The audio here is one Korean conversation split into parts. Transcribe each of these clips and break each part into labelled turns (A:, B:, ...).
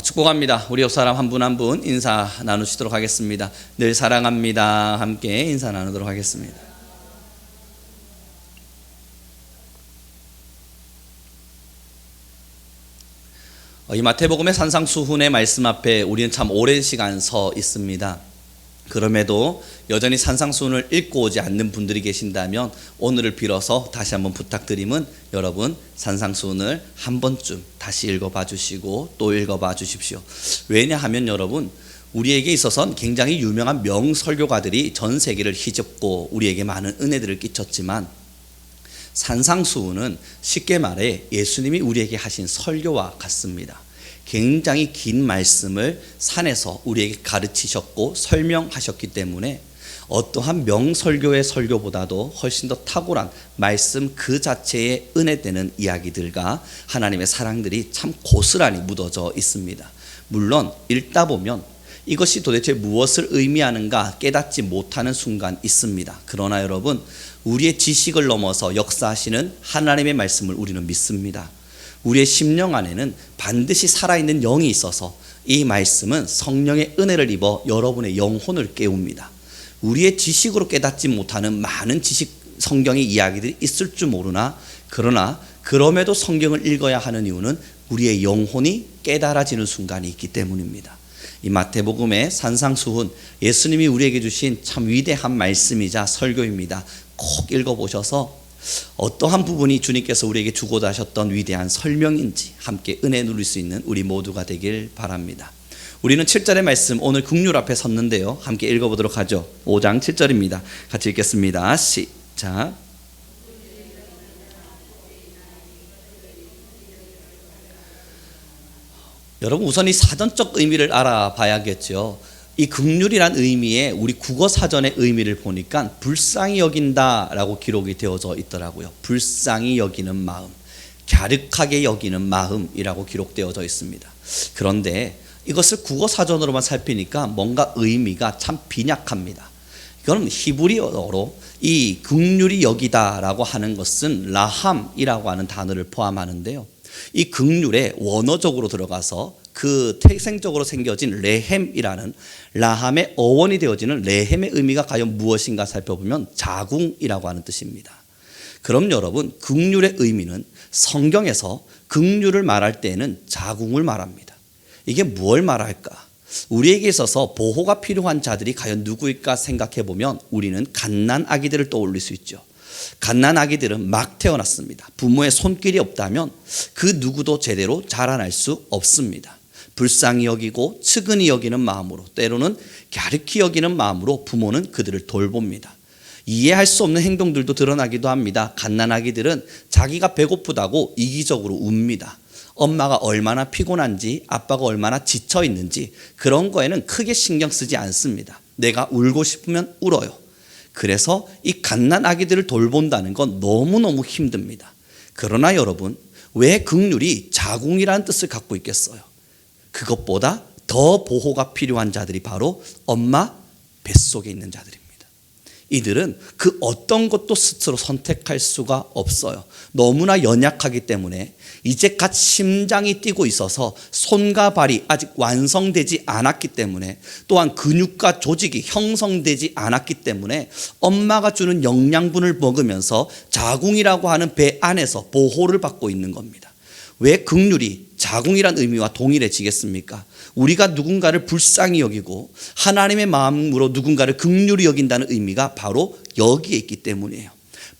A: 축복합니다. 우리 옆 사람 한 분 한 분 인사 나누시도록 하겠습니다. 늘 사랑합니다. 함께 인사 나누도록 하겠습니다. 이 마태복음의 산상수훈의 말씀 앞에 우리는 참 오랜 시간 서 있습니다. 그럼에도 여전히 산상수훈을 읽고 오지 않는 분들이 계신다면 오늘을 빌어서 다시 한번 부탁드림은 여러분 산상수훈을 한 번쯤 다시 읽어봐 주시고 또 읽어봐 주십시오. 왜냐하면 여러분 우리에게 있어서는 굉장히 유명한 명설교가들이 전 세계를 휘젓고 우리에게 많은 은혜들을 끼쳤지만 산상수훈은 쉽게 말해 예수님이 우리에게 하신 설교와 같습니다. 굉장히 긴 말씀을 산에서 우리에게 가르치셨고 설명하셨기 때문에 어떠한 명설교의 설교보다도 훨씬 더 탁월한 말씀 그 자체에 은혜되는 이야기들과 하나님의 사랑들이 참 고스란히 묻어져 있습니다. 물론 읽다 보면 이것이 도대체 무엇을 의미하는가 깨닫지 못하는 순간 있습니다. 그러나 여러분 우리의 지식을 넘어서 역사하시는 하나님의 말씀을 우리는 믿습니다. 우리의 심령 안에는 반드시 살아있는 영이 있어서 이 말씀은 성령의 은혜를 입어 여러분의 영혼을 깨웁니다. 우리의 지식으로 깨닫지 못하는 많은 지식 성경의 이야기들이 있을 줄 모르나 그러나 그럼에도 성경을 읽어야 하는 이유는 우리의 영혼이 깨달아지는 순간이 있기 때문입니다. 이 마태복음의 산상수훈 예수님이 우리에게 주신 참 위대한 말씀이자 설교입니다. 꼭 읽어보셔서 어떠한 부분이 주님께서 우리에게 주고자 하셨던 위대한 설명인지 함께 은혜 누릴 수 있는 우리 모두가 되길 바랍니다. 우리는 7절의 말씀 오늘 국률 앞에 섰는데요. 함께 읽어보도록 하죠. 5장 7절입니다. 같이 읽겠습니다. 시작. 여러분 우선 이 사전적 의미를 알아봐야겠죠. 이 긍휼이란 의미에 우리 국어 사전의 의미를 보니까 불쌍히 여긴다라고 기록이 되어져 있더라고요. 불쌍히 여기는 마음, 갸륵하게 여기는 마음이라고 기록되어져 있습니다. 그런데 이것을 국어 사전으로만 살피니까 뭔가 의미가 참 빈약합니다. 이건 히브리어로 이 긍휼히 여기다라고 하는 것은 라함이라고 하는 단어를 포함하는데요. 이 긍휼에 원어적으로 들어가서 그 태생적으로 생겨진 레헴이라는 라함의 어원이 되어지는 레헴의 의미가 과연 무엇인가 살펴보면 자궁이라고 하는 뜻입니다. 그럼 여러분 긍휼의 의미는 성경에서 긍휼을 말할 때에는 자궁을 말합니다. 이게 무엇을 말할까? 우리에게 있어서 보호가 필요한 자들이 과연 누구일까 생각해 보면 우리는 갓난 아기들을 떠올릴 수 있죠. 갓난 아기들은 막 태어났습니다. 부모의 손길이 없다면 그 누구도 제대로 자라날 수 없습니다. 불쌍히 여기고 측은히 여기는 마음으로 때로는 갸륵히 여기는 마음으로 부모는 그들을 돌봅니다. 이해할 수 없는 행동들도 드러나기도 합니다. 갓난 아기들은 자기가 배고프다고 이기적으로 웁니다. 엄마가 얼마나 피곤한지 아빠가 얼마나 지쳐 있는지 그런 거에는 크게 신경 쓰지 않습니다. 내가 울고 싶으면 울어요. 그래서 이 갓난 아기들을 돌본다는 건 너무너무 힘듭니다. 그러나 여러분 왜 긍휼이 자궁이라는 뜻을 갖고 있겠어요? 그것보다 더 보호가 필요한 자들이 바로 엄마 뱃속에 있는 자들입니다. 이들은 그 어떤 것도 스스로 선택할 수가 없어요. 너무나 연약하기 때문에 이제 갓 심장이 뛰고 있어서 손과 발이 아직 완성되지 않았기 때문에 또한 근육과 조직이 형성되지 않았기 때문에 엄마가 주는 영양분을 먹으면서 자궁이라고 하는 배 안에서 보호를 받고 있는 겁니다. 왜 긍휼이 자궁이란 의미와 동일해지겠습니까? 우리가 누군가를 불쌍히 여기고 하나님의 마음으로 누군가를 긍휼히 여긴다는 의미가 바로 여기에 있기 때문이에요.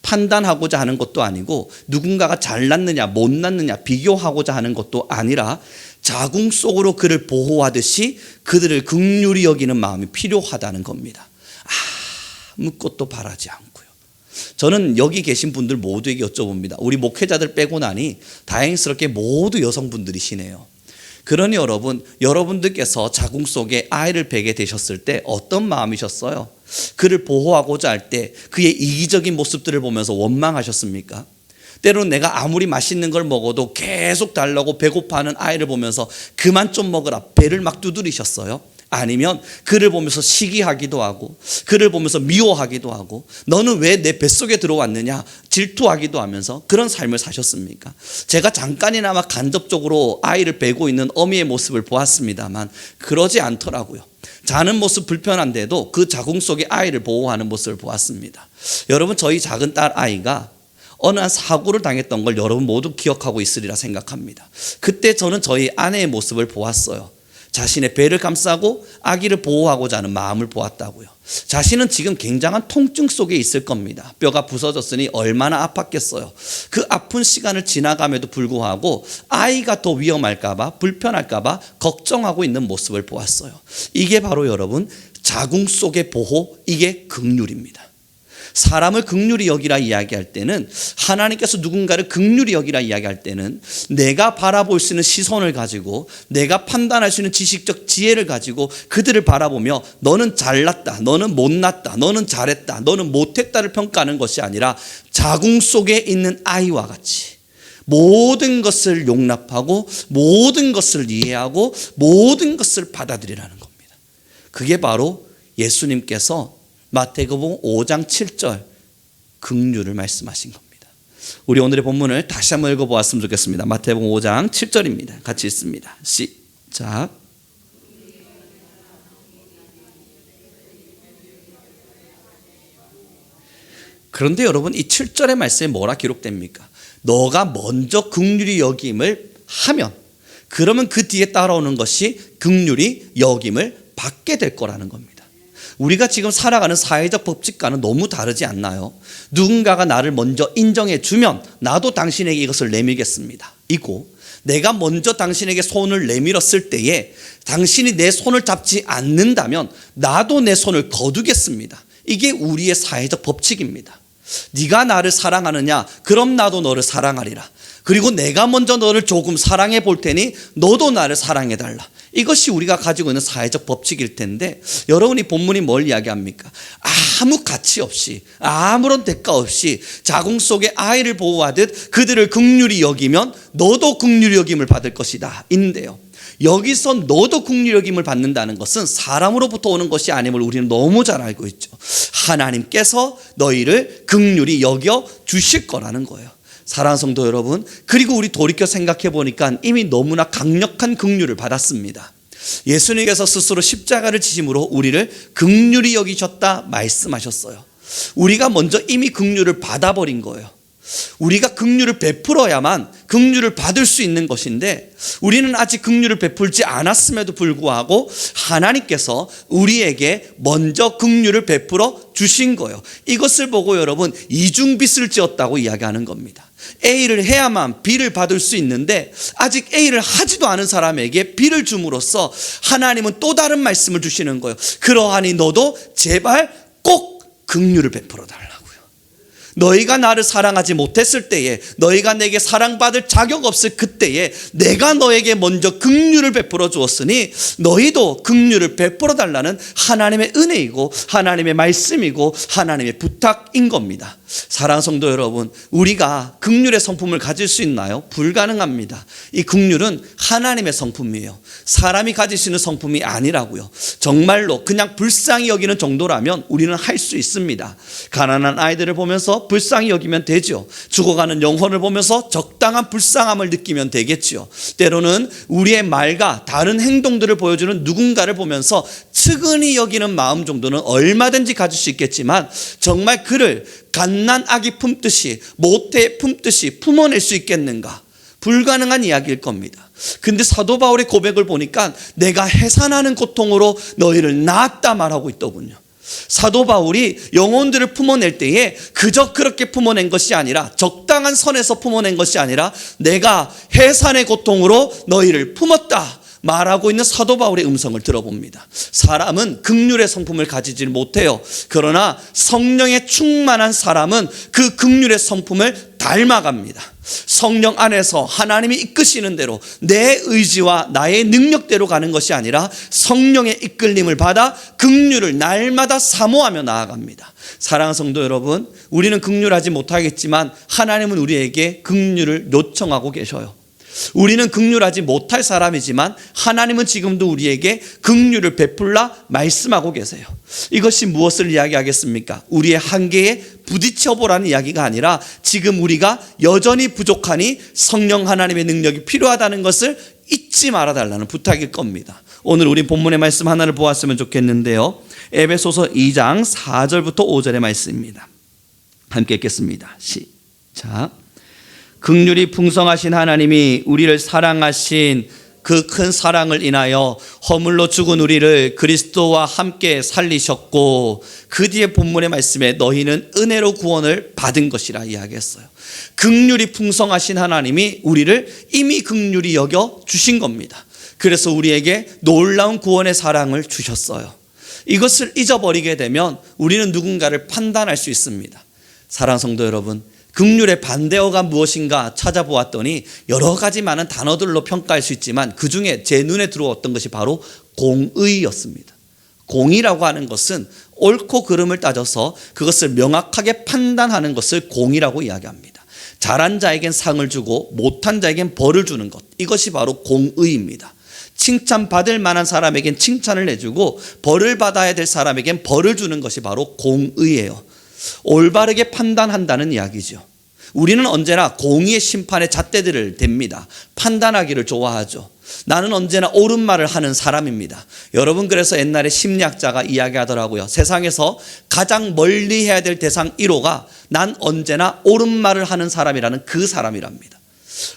A: 판단하고자 하는 것도 아니고 누군가가 잘났느냐 못났느냐 비교하고자 하는 것도 아니라 자궁 속으로 그를 보호하듯이 그들을 긍휼히 여기는 마음이 필요하다는 겁니다. 아무것도 바라지 않고요. 저는 여기 계신 분들 모두에게 여쭤봅니다. 우리 목회자들 빼고 나니 다행스럽게 모두 여성분들이시네요. 그러니 여러분, 여러분들께서 자궁 속에 아이를 베게 되셨을 때 어떤 마음이셨어요? 그를 보호하고자 할 때 그의 이기적인 모습들을 보면서 원망하셨습니까? 때로는 내가 아무리 맛있는 걸 먹어도 계속 달라고 배고파하는 아이를 보면서 그만 좀 먹으라 배를 막 두드리셨어요? 아니면 그를 보면서 시기하기도 하고 그를 보면서 미워하기도 하고 너는 왜 내 뱃속에 들어왔느냐 질투하기도 하면서 그런 삶을 사셨습니까? 제가 잠깐이나마 간접적으로 아이를 베고 있는 어미의 모습을 보았습니다만 그러지 않더라고요. 자는 모습 불편한데도 그 자궁 속에 아이를 보호하는 모습을 보았습니다. 여러분, 저희 작은 딸 아이가 어느 한 사고를 당했던 걸 여러분 모두 기억하고 있으리라 생각합니다. 그때 저는 저희 아내의 모습을 보았어요. 자신의 배를 감싸고 아기를 보호하고자 하는 마음을 보았다고요. 자신은 지금 굉장한 통증 속에 있을 겁니다. 뼈가 부서졌으니 얼마나 아팠겠어요. 그 아픈 시간을 지나감에도 불구하고 아이가 더 위험할까봐 불편할까봐 걱정하고 있는 모습을 보았어요. 이게 바로 여러분 자궁 속의 보호, 이게 긍휼입니다. 사람을 긍휼히 여기라 이야기할 때는, 하나님께서 누군가를 긍휼히 여기라 이야기할 때는 내가 바라볼 수 있는 시선을 가지고 내가 판단할 수 있는 지식적 지혜를 가지고 그들을 바라보며 너는 잘났다, 너는 못났다, 너는 잘했다, 너는 못했다를 평가하는 것이 아니라 자궁 속에 있는 아이와 같이 모든 것을 용납하고 모든 것을 이해하고 모든 것을 받아들이라는 겁니다. 그게 바로 예수님께서 마태복음 5장 7절 긍휼을 말씀하신 겁니다. 우리 오늘의 본문을 다시 한번 읽어보았으면 좋겠습니다. 마태복음 5장 7절입니다. 같이 읽습니다. 시작. 그런데 여러분, 이 7절의 말씀에 뭐라 기록됩니까? 너가 먼저 긍휼히 여김을 하면, 그러면 그 뒤에 따라오는 것이 긍휼히 여김을 받게 될 거라는 겁니다. 우리가 지금 살아가는 사회적 법칙과는 너무 다르지 않나요? 누군가가 나를 먼저 인정해 주면 나도 당신에게 이것을 내밀겠습니다. 이고 내가 먼저 당신에게 손을 내밀었을 때에 당신이 내 손을 잡지 않는다면 나도 내 손을 거두겠습니다. 이게 우리의 사회적 법칙입니다. 네가 나를 사랑하느냐? 그럼 나도 너를 사랑하리라. 그리고 내가 먼저 너를 조금 사랑해 볼 테니 너도 나를 사랑해 달라. 이것이 우리가 가지고 있는 사회적 법칙일 텐데, 여러분이 본문이 뭘 이야기합니까? 아무 가치 없이, 아무런 대가 없이 자궁 속에 아이를 보호하듯 그들을 긍휼히 여기면 너도 긍휼히 여김을 받을 것이다 인데요, 여기서 너도 긍휼히 여김을 받는다는 것은 사람으로부터 오는 것이 아님을 우리는 너무 잘 알고 있죠. 하나님께서 너희를 긍휼히 여겨 주실 거라는 거예요. 사랑하는 성도 여러분, 그리고 우리 돌이켜 생각해 보니까 이미 너무나 강력한 긍휼을 받았습니다. 예수님께서 스스로 십자가를 지심으로 우리를 긍휼히 여기셨다 말씀하셨어요. 우리가 먼저 이미 긍휼을 받아버린 거예요. 우리가 긍휼을 베풀어야만 긍휼을 받을 수 있는 것인데, 우리는 아직 긍휼을 베풀지 않았음에도 불구하고 하나님께서 우리에게 먼저 긍휼을 베풀어 주신 거예요. 이것을 보고 여러분 이중빚을 지었다고 이야기하는 겁니다. A를 해야만 B를 받을 수 있는데 아직 A를 하지도 않은 사람에게 B를 줌으로써 하나님은 또 다른 말씀을 주시는 거예요. 그러하니 너도 제발 꼭 긍휼을 베풀어 달라. 너희가 나를 사랑하지 못했을 때에, 너희가 내게 사랑받을 자격 없을 그때에 내가 너에게 먼저 긍휼을 베풀어 주었으니 너희도 긍휼을 베풀어 달라는 하나님의 은혜이고 하나님의 말씀이고 하나님의 부탁인 겁니다. 사랑하는 성도 여러분, 우리가 긍휼의 성품을 가질 수 있나요? 불가능합니다. 이 긍휼은 하나님의 성품이에요. 사람이 가질 수 있는 성품이 아니라고요. 정말로 그냥 불쌍히 여기는 정도라면 우리는 할 수 있습니다. 가난한 아이들을 보면서 불쌍히 여기면 되죠. 죽어가는 영혼을 보면서 적당한 불쌍함을 느끼면 되겠죠. 때로는 우리의 말과 다른 행동들을 보여주는 누군가를 보면서 측은히 여기는 마음 정도는 얼마든지 가질 수 있겠지만, 정말 그를 갓난 아기 품듯이, 모태 품듯이 품어낼 수 있겠는가? 불가능한 이야기일 겁니다. 근데 사도 바울의 고백을 보니까 내가 해산하는 고통으로 너희를 낳았다 말하고 있더군요. 사도 바울이 영혼들을 품어낼 때에 그저 그렇게 품어낸 것이 아니라, 적당한 선에서 품어낸 것이 아니라 내가 해산의 고통으로 너희를 품었다 말하고 있는 사도 바울의 음성을 들어봅니다. 사람은 긍휼의 성품을 가지지 못해요. 그러나 성령에 충만한 사람은 그 긍휼의 성품을 닮아갑니다. 성령 안에서 하나님이 이끄시는 대로 내 의지와 나의 능력대로 가는 것이 아니라 성령의 이끌림을 받아 긍휼을 날마다 사모하며 나아갑니다. 사랑하는 성도 여러분, 우리는 긍휼하지 못하겠지만 하나님은 우리에게 긍휼을 요청하고 계셔요. 우리는 긍휼하지 못할 사람이지만 하나님은 지금도 우리에게 긍휼을 베풀라 말씀하고 계세요. 이것이 무엇을 이야기하겠습니까? 우리의 한계에 부딪혀 보라는 이야기가 아니라 지금 우리가 여전히 부족하니 성령 하나님의 능력이 필요하다는 것을 잊지 말아달라는 부탁일 겁니다. 오늘 우리 본문의 말씀 하나를 보았으면 좋겠는데요. 에베소서 2장 4절부터 5절의 말씀입니다. 함께 읽겠습니다. 시작. 긍휼이 풍성하신 하나님이 우리를 사랑하신 그 큰 사랑을 인하여 허물로 죽은 우리를 그리스도와 함께 살리셨고, 그 뒤에 본문의 말씀에 너희는 은혜로 구원을 받은 것이라 이야기했어요. 긍휼이 풍성하신 하나님이 우리를 이미 긍휼히 여겨 주신 겁니다. 그래서 우리에게 놀라운 구원의 사랑을 주셨어요. 이것을 잊어버리게 되면 우리는 누군가를 판단할 수 있습니다. 사랑하는 성도 여러분, 긍휼의 반대어가 무엇인가 찾아보았더니 여러 가지 많은 단어들로 평가할 수 있지만 그 중에 제 눈에 들어왔던 것이 바로 공의였습니다. 공의라고 하는 것은 옳고 그름을 따져서 그것을 명확하게 판단하는 것을 공의라고 이야기합니다. 잘한 자에겐 상을 주고 못한 자에겐 벌을 주는 것, 이것이 바로 공의입니다. 칭찬받을 만한 사람에겐 칭찬을 해주고 벌을 받아야 될 사람에겐 벌을 주는 것이 바로 공의예요. 올바르게 판단한다는 이야기죠. 우리는 언제나 공의의 심판의 잣대들을 댑니다. 판단하기를 좋아하죠. 나는 언제나 옳은 말을 하는 사람입니다. 여러분, 그래서 옛날에 심리학자가 이야기하더라고요. 세상에서 가장 멀리 해야 될 대상 1호가 난 언제나 옳은 말을 하는 사람이라는 그 사람이랍니다.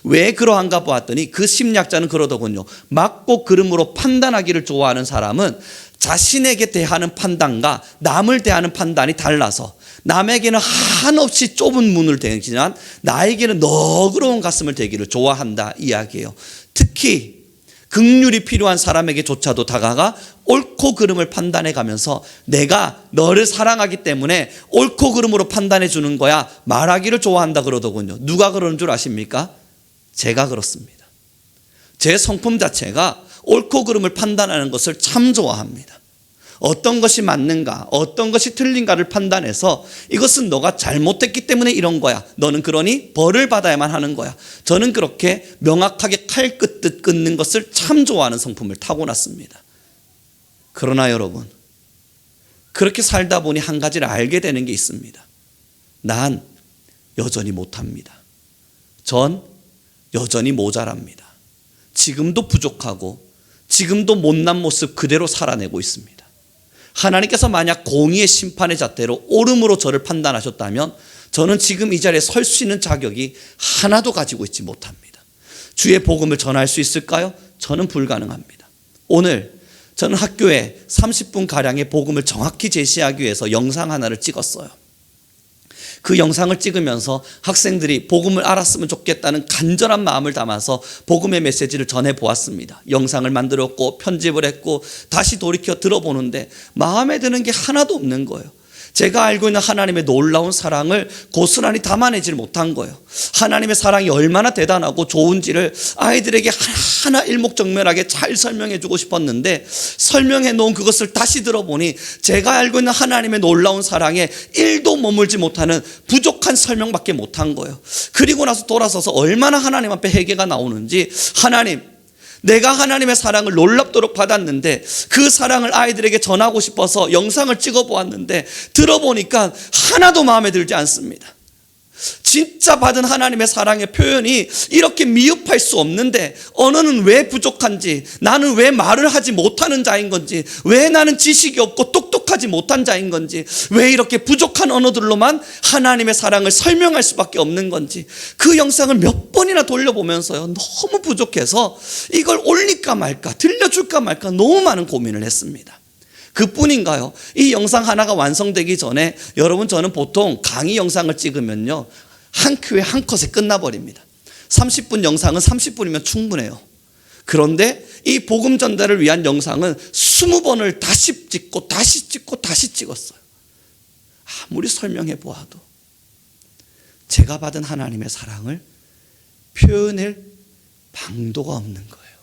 A: 왜 그러한가 보았더니 그 심리학자는 그러더군요. 맞고 그름으로 판단하기를 좋아하는 사람은 자신에게 대하는 판단과 남을 대하는 판단이 달라서 남에게는 한없이 좁은 문을 대지만 나에게는 너그러운 가슴을 대기를 좋아한다 이야기예요. 특히 긍휼이 필요한 사람에게조차도 다가가 옳고 그름을 판단해 가면서 내가 너를 사랑하기 때문에 옳고 그름으로 판단해 주는 거야 말하기를 좋아한다 그러더군요. 누가 그러는 줄 아십니까? 제가 그렇습니다. 제 성품 자체가 옳고 그름을 판단하는 것을 참 좋아합니다. 어떤 것이 맞는가, 어떤 것이 틀린가를 판단해서 이것은 너가 잘못했기 때문에 이런 거야. 너는 그러니 벌을 받아야만 하는 거야. 저는 그렇게 명확하게 칼 끄듯 끊는 것을 참 좋아하는 성품을 타고났습니다. 그러나 여러분, 그렇게 살다 보니 한 가지를 알게 되는 게 있습니다. 난 여전히 못합니다. 전 여전히 모자랍니다. 지금도 부족하고 지금도 못난 모습 그대로 살아내고 있습니다. 하나님께서 만약 공의의 심판의 잣대로 옳음으로 저를 판단하셨다면 저는 지금 이 자리에 설 수 있는 자격이 하나도 가지고 있지 못합니다. 주의 복음을 전할 수 있을까요? 저는 불가능합니다. 오늘 저는 학교에 30분가량의 복음을 정확히 제시하기 위해서 영상 하나를 찍었어요. 그 영상을 찍으면서 학생들이 복음을 알았으면 좋겠다는 간절한 마음을 담아서 복음의 메시지를 전해보았습니다. 영상을 만들었고 편집을 했고 다시 돌이켜 들어보는데 마음에 드는 게 하나도 없는 거예요. 제가 알고 있는 하나님의 놀라운 사랑을 고스란히 담아내질 못한 거예요. 하나님의 사랑이 얼마나 대단하고 좋은지를 아이들에게 하나하나 일목정연하게 잘 설명해 주고 싶었는데 설명해 놓은 그것을 다시 들어보니 제가 알고 있는 하나님의 놀라운 사랑에 1도 머물지 못하는 부족한 설명밖에 못한 거예요. 그리고 나서 돌아서서 얼마나 하나님 앞에 회개가 나오는지, 하나님, 내가 하나님의 사랑을 놀랍도록 받았는데 그 사랑을 아이들에게 전하고 싶어서 영상을 찍어 보았는데 들어보니까 하나도 마음에 들지 않습니다. 진짜 받은 하나님의 사랑의 표현이 이렇게 미흡할 수 없는데 언어는 왜 부족한지, 나는 왜 말을 하지 못하는 자인 건지, 왜 나는 지식이 없고 똑똑하지 못한 자인 건지, 왜 이렇게 부족한 언어들로만 하나님의 사랑을 설명할 수밖에 없는 건지, 그 영상을 몇 번이나 돌려보면서요, 너무 부족해서 이걸 올릴까 말까, 들려줄까 말까 너무 많은 고민을 했습니다. 그뿐인가요? 이 영상 하나가 완성되기 전에 여러분, 저는 보통 강의 영상을 찍으면요 한 큐에 한 컷에 끝나버립니다. 30분 영상은 30분이면 충분해요. 그런데 이 복음 전달을 위한 영상은 20번을 다시 찍고 다시 찍고 다시 찍었어요. 아무리 설명해 보아도 제가 받은 하나님의 사랑을 표현할 방도가 없는 거예요.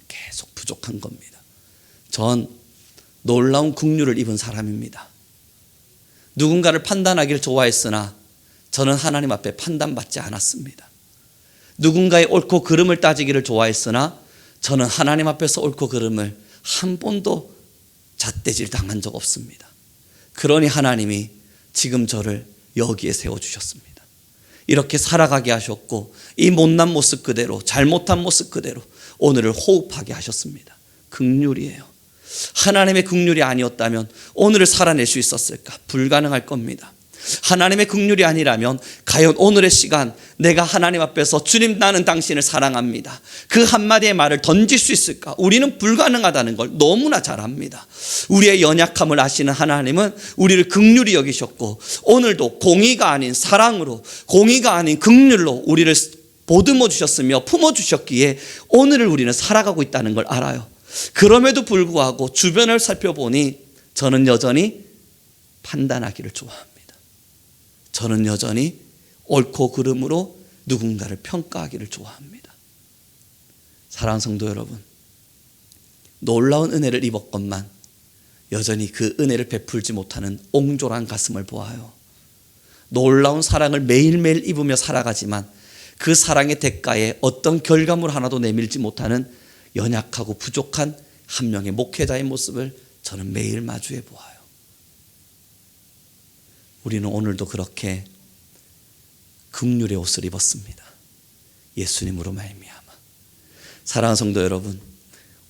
A: 계속 부족한 겁니다. 전 놀라운 긍휼을 입은 사람입니다. 누군가를 판단하기를 좋아했으나 저는 하나님 앞에 판단받지 않았습니다. 누군가의 옳고 그름을 따지기를 좋아했으나 저는 하나님 앞에서 옳고 그름을 한 번도 잣대질 당한 적 없습니다. 그러니 하나님이 지금 저를 여기에 세워주셨습니다. 이렇게 살아가게 하셨고 이 못난 모습 그대로, 잘못한 모습 그대로 오늘을 호흡하게 하셨습니다. 긍휼이에요. 하나님의 긍휼이 아니었다면 오늘을 살아낼 수 있었을까? 불가능할 겁니다. 하나님의 긍휼이 아니라면 과연 오늘의 시간 내가 하나님 앞에서 주님, 나는 당신을 사랑합니다, 그 한마디의 말을 던질 수 있을까? 우리는 불가능하다는 걸 너무나 잘 압니다. 우리의 연약함을 아시는 하나님은 우리를 긍휼히 여기셨고 오늘도 공의가 아닌 사랑으로, 공의가 아닌 긍휼로 우리를 보듬어 주셨으며 품어 주셨기에 오늘을 우리는 살아가고 있다는 걸 알아요. 그럼에도 불구하고 주변을 살펴보니 저는 여전히 판단하기를 좋아합니다. 저는 여전히 옳고 그름으로 누군가를 평가하기를 좋아합니다. 사랑하는 성도 여러분, 놀라운 은혜를 입었건만 여전히 그 은혜를 베풀지 못하는 옹졸한 가슴을 보아요. 놀라운 사랑을 매일매일 입으며 살아가지만 그 사랑의 대가에 어떤 결과물 하나도 내밀지 못하는 연약하고 부족한 한 명의 목회자의 모습을 저는 매일 마주해 보아요. 우리는 오늘도 그렇게 긍휼의 옷을 입었습니다. 예수님으로 말미암아. 사랑하는 성도 여러분,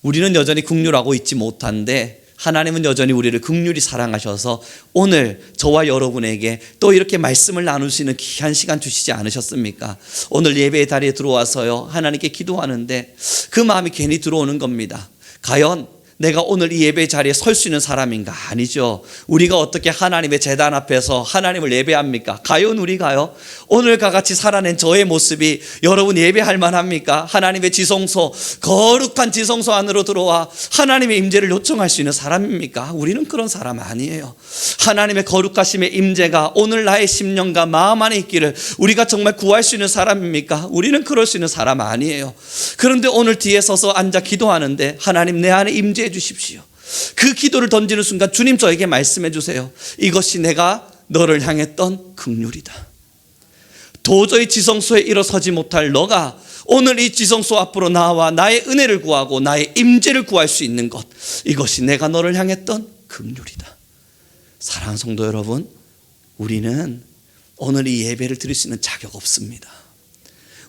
A: 우리는 여전히 긍휼하고 있지 못한데 하나님은 여전히 우리를 긍휼히 사랑하셔서 오늘 저와 여러분에게 또 이렇게 말씀을 나누시는 귀한 시간 주시지 않으셨습니까? 오늘 예배의 자리에 들어와서요, 하나님께 기도하는데 그 마음이 괜히 들어오는 겁니다. 과연 내가 오늘 이 예배 자리에 설 수 있는 사람인가? 아니죠. 우리가 어떻게 하나님의 제단 앞에서 하나님을 예배합니까? 과연 우리가요, 오늘과 같이 살아낸 저의 모습이 여러분 예배할 만합니까? 하나님의 지성소, 거룩한 지성소 안으로 들어와 하나님의 임재를 요청할 수 있는 사람입니까? 우리는 그런 사람 아니에요. 하나님의 거룩하심의 임재가 오늘 나의 심령과 마음 안에 있기를 우리가 정말 구할 수 있는 사람입니까? 우리는 그럴 수 있는 사람 아니에요. 그런데 오늘 뒤에 서서 앉아 기도하는데 하나님, 내 안에 임재해 주십시오. 그 기도를 던지는 순간 주님, 저에게 말씀해 주세요. 이것이 내가 너를 향했던 긍휼이다. 도저히 지성소에 일어서지 못할 너가 오늘 이 지성소 앞으로 나와 나의 은혜를 구하고 나의 임재를 구할 수 있는 것, 이것이 내가 너를 향했던 긍휼이다. 사랑하는 성도 여러분, 우리는 오늘 이 예배를 드릴 수 있는 자격 없습니다.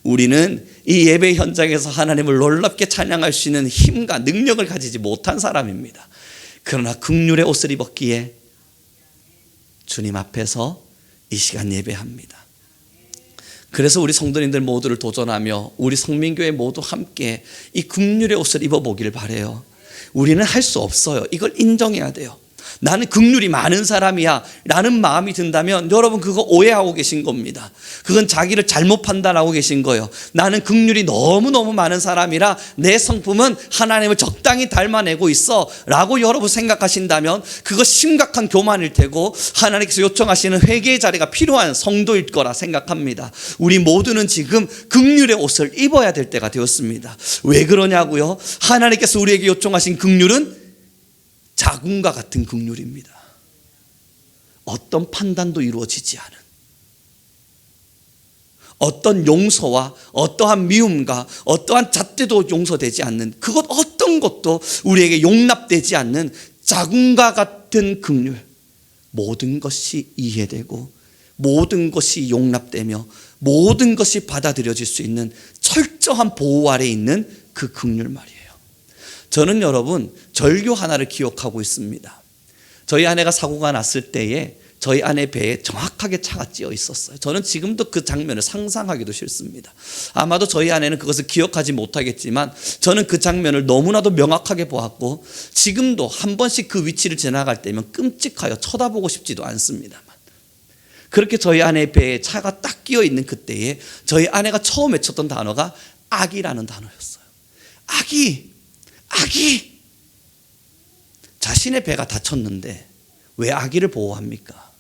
A: 우리는 이 예배 현장에서 하나님을 놀랍게 찬양할 수 있는 힘과 능력을 가지지 못한 사람입니다. 그러나 긍휼의 옷을 입었기에 주님 앞에서 이 시간 예배합니다. 그래서 우리 성도님들 모두를 도전하며 우리 성민교회 모두 함께 이 긍휼의 옷을 입어보기를 바라요. 우리는 할 수 없어요. 이걸 인정해야 돼요. 나는 긍휼이 많은 사람이야 라는 마음이 든다면 여러분, 그거 오해하고 계신 겁니다. 그건 자기를 잘못 판단하고 계신 거예요. 나는 긍휼이 너무너무 많은 사람이라 내 성품은 하나님을 적당히 닮아내고 있어 라고 여러분 생각하신다면 그거 심각한 교만일 테고 하나님께서 요청하시는 회개의 자리가 필요한 성도일 거라 생각합니다. 우리 모두는 지금 긍휼의 옷을 입어야 될 때가 되었습니다. 왜 그러냐고요? 하나님께서 우리에게 요청하신 긍휼은 자궁과 같은 긍휼입니다. 어떤 판단도 이루어지지 않은, 어떤 용서와 어떠한 미움과 어떠한 잣대도 용서되지 않는, 그것 어떤 것도 우리에게 용납되지 않는 자궁과 같은 긍휼. 모든 것이 이해되고 모든 것이 용납되며 모든 것이 받아들여질 수 있는 철저한 보호 아래 있는 그 긍휼 말이에요. 저는 여러분, 절교 하나를 기억하고 있습니다. 저희 아내가 사고가 났을 때에 저희 아내 배에 정확하게 차가 찧어 있었어요. 저는 지금도 그 장면을 상상하기도 싫습니다. 아마도 저희 아내는 그것을 기억하지 못하겠지만 저는 그 장면을 너무나도 명확하게 보았고 지금도 한 번씩 그 위치를 지나갈 때면 끔찍하여 쳐다보고 싶지도 않습니다만, 그렇게 저희 아내 배에 차가 딱 끼어 있는 그때에 저희 아내가 처음 외쳤던 단어가 아기라는 단어였어요. 아기. 자신의 배가 다쳤는데 왜 아기를 보호합니까?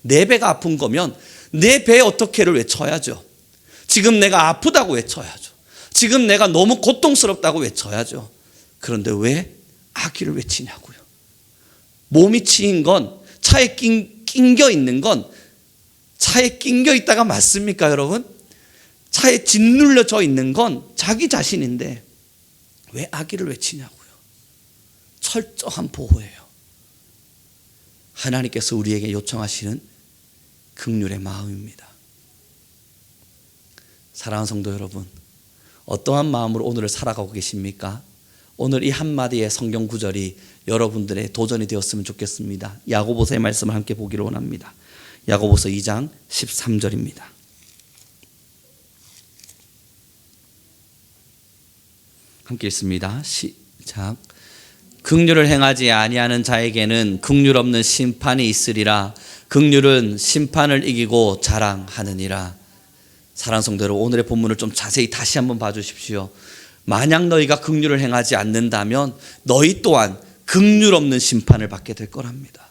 A: 내 배가 아픈 거면 내 배에 어떻게를 외쳐야죠. 지금 내가 아프다고 외쳐야죠. 지금 내가 너무 고통스럽다고 외쳐야죠. 그런데 왜 아기를 외치냐고요. 몸이 치인 건, 차에 낑겨 있는 건, 차에 낑겨 있다가 맞습니까 여러분? 하에 짓눌려져 있는 건 자기 자신인데 왜 악의를 외치냐고요. 철저한 보호예요. 하나님께서 우리에게 요청하시는 긍휼의 마음입니다. 사랑하는 성도 여러분, 어떠한 마음으로 오늘을 살아가고 계십니까? 오늘 이 한마디의 성경 구절이 여러분들의 도전이 되었으면 좋겠습니다. 야고보서의 말씀을 함께 보기를 원합니다. 야고보서 2장 13절입니다. 함께 읽습니다. 시작. 긍휼을 행하지 아니하는 자에게는 긍휼 없는 심판이 있으리라. 긍휼은 심판을 이기고 자랑하느니라. 사랑하는 성도 여러분, 오늘의 본문을 좀 자세히 다시 한번 봐주십시오. 만약 너희가 긍휼을 행하지 않는다면 너희 또한 긍휼 없는 심판을 받게 될 거랍니다.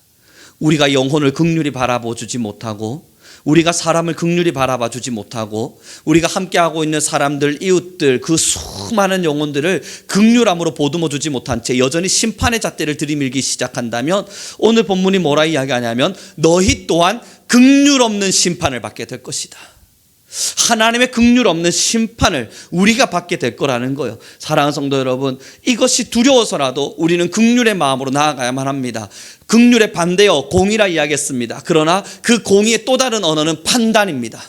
A: 우리가 영혼을 긍휼히 바라보지 못하고, 우리가 사람을 긍휼히 바라봐 주지 못하고, 우리가 함께하고 있는 사람들, 이웃들, 그 수많은 영혼들을 긍휼함으로 보듬어 주지 못한 채 여전히 심판의 잣대를 들이밀기 시작한다면 오늘 본문이 뭐라 이야기하냐면 너희 또한 긍휼 없는 심판을 받게 될 것이다. 하나님의 긍휼 없는 심판을 우리가 받게 될 거라는 거예요. 사랑하는 성도 여러분, 이것이 두려워서라도 우리는 긍휼의 마음으로 나아가야만 합니다. 긍휼의 반대여 공이라 이야기했습니다. 그러나 그 공의의 또 다른 언어는 판단입니다.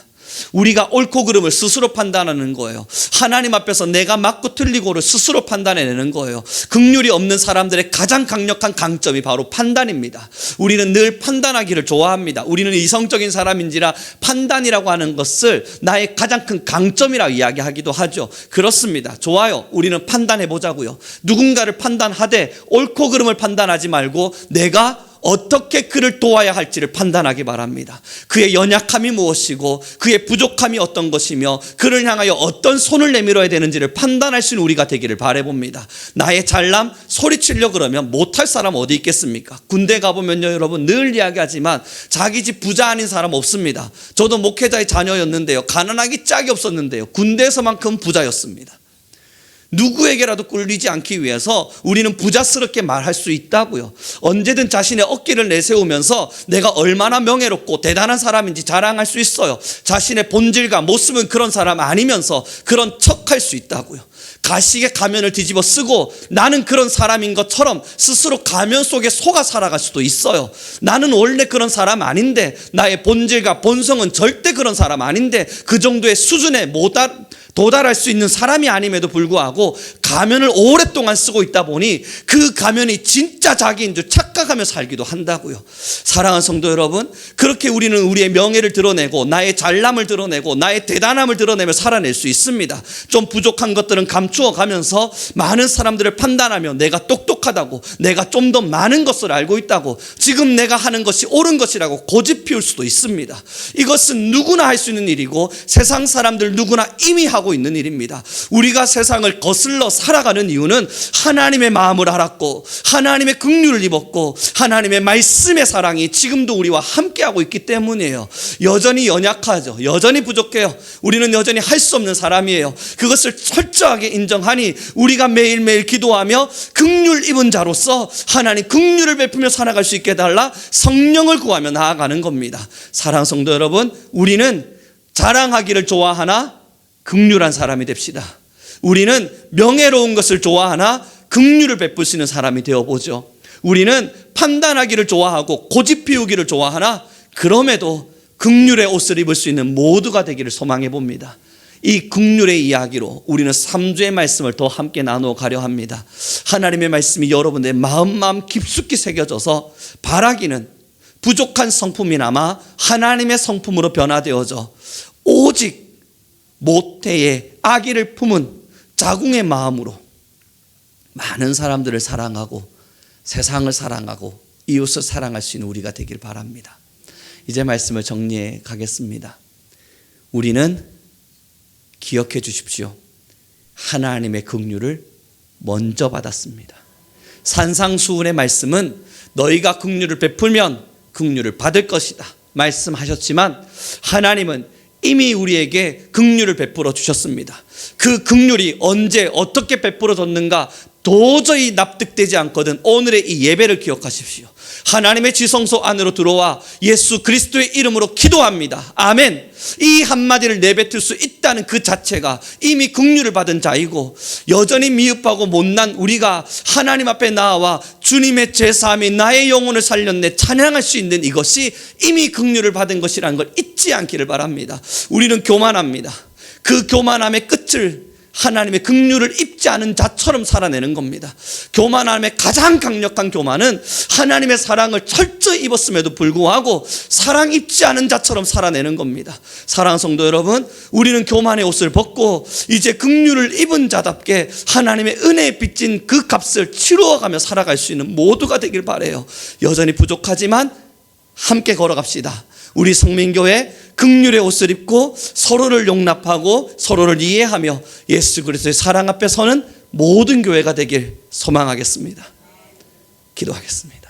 A: 우리가 옳고 그름을 스스로 판단하는 거예요. 하나님 앞에서 내가 맞고 틀리고를 스스로 판단해내는 거예요. 긍휼이 없는 사람들의 가장 강력한 강점이 바로 판단입니다. 우리는 늘 판단하기를 좋아합니다. 우리는 이성적인 사람인지라 판단이라고 하는 것을 나의 가장 큰 강점이라고 이야기하기도 하죠. 그렇습니다. 좋아요. 우리는 판단해보자고요. 누군가를 판단하되 옳고 그름을 판단하지 말고 내가 어떻게 그를 도와야 할지를 판단하기 바랍니다. 그의 연약함이 무엇이고 그의 부족함이 어떤 것이며 그를 향하여 어떤 손을 내밀어야 되는지를 판단할 수 있는 우리가 되기를 바라봅니다. 나의 잘남 소리치려 그러면 못할 사람 어디 있겠습니까? 군대 가보면요, 여러분 늘 이야기하지만 자기 집 부자 아닌 사람 없습니다. 저도 목회자의 자녀였는데요, 가난하기 짝이 없었는데요, 군대에서만큼 부자였습니다. 누구에게라도 꿀리지 않기 위해서 우리는 부자스럽게 말할 수 있다고요. 언제든 자신의 어깨를 내세우면서 내가 얼마나 명예롭고 대단한 사람인지 자랑할 수 있어요. 자신의 본질과 모습은 그런 사람 아니면서 그런 척할 수 있다고요. 가식의 가면을 뒤집어 쓰고 나는 그런 사람인 것처럼 스스로 가면 속에 속아 살아갈 수도 있어요. 나는 원래 그런 사람 아닌데, 나의 본질과 본성은 절대 그런 사람 아닌데, 그 정도의 수준에 도달할 수 있는 사람이 아님에도 불구하고 가면을 오랫동안 쓰고 있다 보니 그 가면이 진짜 자기인 줄 착각하며 살기도 한다고요. 사랑하는 성도 여러분, 그렇게 우리는 우리의 명예를 드러내고 나의 잘남을 드러내고 나의 대단함을 드러내며 살아낼 수 있습니다. 좀 부족한 것들은 감추어 가면서 많은 사람들을 판단하며 내가 똑똑하다고, 내가 좀 더 많은 것을 알고 있다고, 지금 내가 하는 것이 옳은 것이라고 고집 피울 수도 있습니다. 이것은 누구나 할 수 있는 일이고 세상 사람들 누구나 이미 하고 있는 일입니다. 우리가 세상을 거슬러 살아가는 이유는 하나님의 마음을 알았고 하나님의 긍휼을 입었고 하나님의 말씀의 사랑이 지금도 우리와 함께하고 있기 때문이에요. 여전히 연약하죠. 여전히 부족해요. 우리는 여전히 할 수 없는 사람이에요. 그것을 철저하게 인정하니 우리가 매일매일 기도하며 긍휼 입은 자로서 하나님 긍휼을 베푸며 살아갈 수 있게 해달라 성령을 구하며 나아가는 겁니다. 사랑하는 성도 여러분, 우리는 자랑하기를 좋아하나 긍휼한 사람이 됩시다. 우리는 명예로운 것을 좋아하나 긍휼을 베푸시는 사람이 되어보죠. 우리는 판단하기를 좋아하고 고집 피우기를 좋아하나 그럼에도 긍휼의 옷을 입을 수 있는 모두가 되기를 소망해 봅니다. 이 긍휼의 이야기로 우리는 3주의 말씀을 더 함께 나누어 가려 합니다. 하나님의 말씀이 여러분의 마음 깊숙이 새겨져서 바라기는 부족한 성품이나마 하나님의 성품으로 변화되어져 오직 모태의 아기를 품은 자궁의 마음으로 많은 사람들을 사랑하고 세상을 사랑하고 이웃을 사랑할 수 있는 우리가 되길 바랍니다. 이제 말씀을 정리해 가겠습니다. 우리는 기억해 주십시오. 하나님의 긍휼을 먼저 받았습니다. 산상수훈의 말씀은 너희가 긍휼을 베풀면 긍휼을 받을 것이다 말씀하셨지만 하나님은 이미 우리에게 긍휼을 베풀어 주셨습니다. 그 긍휼이 언제 어떻게 베풀어졌는가 도저히 납득되지 않거든 오늘의 이 예배를 기억하십시오. 하나님의 지성소 안으로 들어와 예수 그리스도의 이름으로 기도합니다. 아멘. 이 한마디를 내뱉을 수 있다는 그 자체가 이미 긍휼을 받은 자이고, 여전히 미흡하고 못난 우리가 하나님 앞에 나와 주님의 제사함이 나의 영혼을 살렸네 찬양할 수 있는 이것이 이미 긍휼을 받은 것이라는 걸 잊지 않기를 바랍니다. 우리는 교만합니다. 그 교만함의 끝을 하나님의 긍휼을 입지 않은 자처럼 살아내는 겁니다. 교만함의 가장 강력한 교만은 하나님의 사랑을 철저히 입었음에도 불구하고 사랑 입지 않은 자처럼 살아내는 겁니다. 사랑하는 성도 여러분, 우리는 교만의 옷을 벗고 이제 긍휼을 입은 자답게 하나님의 은혜에 빚진 그 값을 치루어가며 살아갈 수 있는 모두가 되길 바라요. 여전히 부족하지만 함께 걸어갑시다. 우리 성민교회 긍휼의 옷을 입고 서로를 용납하고 서로를 이해하며 예수 그리스도의 사랑 앞에 서는 모든 교회가 되길 소망하겠습니다. 기도하겠습니다.